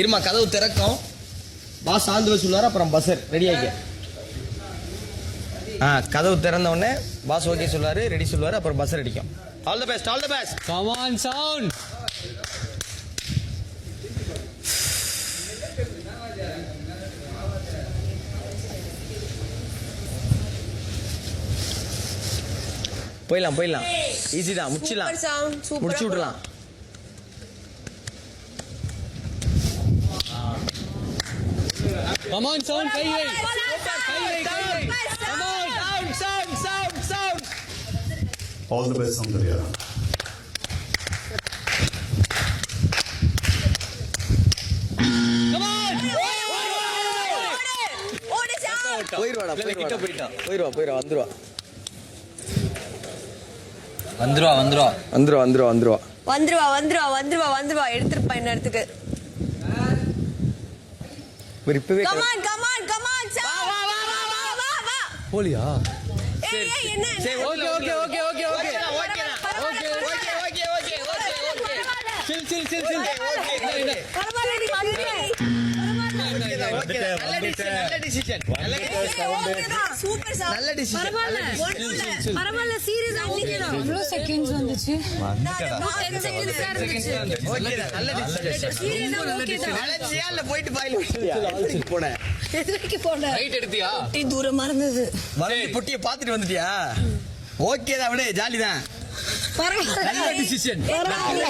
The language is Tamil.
இருமா கதவு திறக்கும். பாஸ் ஆந்து சொல்லுவார். அப்புறம் பஸ்ஸர் ரெடி ஆகிக்க. கதவு திறந்த உடனே பாஸ் ஓகே சொல்லுவாரு, ரெடி சொல்லுவாரு, அப்புறம் பஸ்ஸர் அடிக்கும். All the best, all the best. Come on sound. போயிடலாம் போயிடலாம். ஈஸி தான், முடிச்சிடலாம், முடிச்சு விடலாம். Come on sound, kay why. Come on, sound. All the best, Soundarya. Come on. போயிடுவாடா, போயிடுவா, வந்துருவா எடுத்துருப்பா இன்னத்துக்கு. இப்பவே போலியா? என்ன தூரமா இருந்தது. பொட்டியை பாத்துட்டு வந்துட்டியா? ஓகே தான், விட ஜாலி தான். பரவாயில்ல.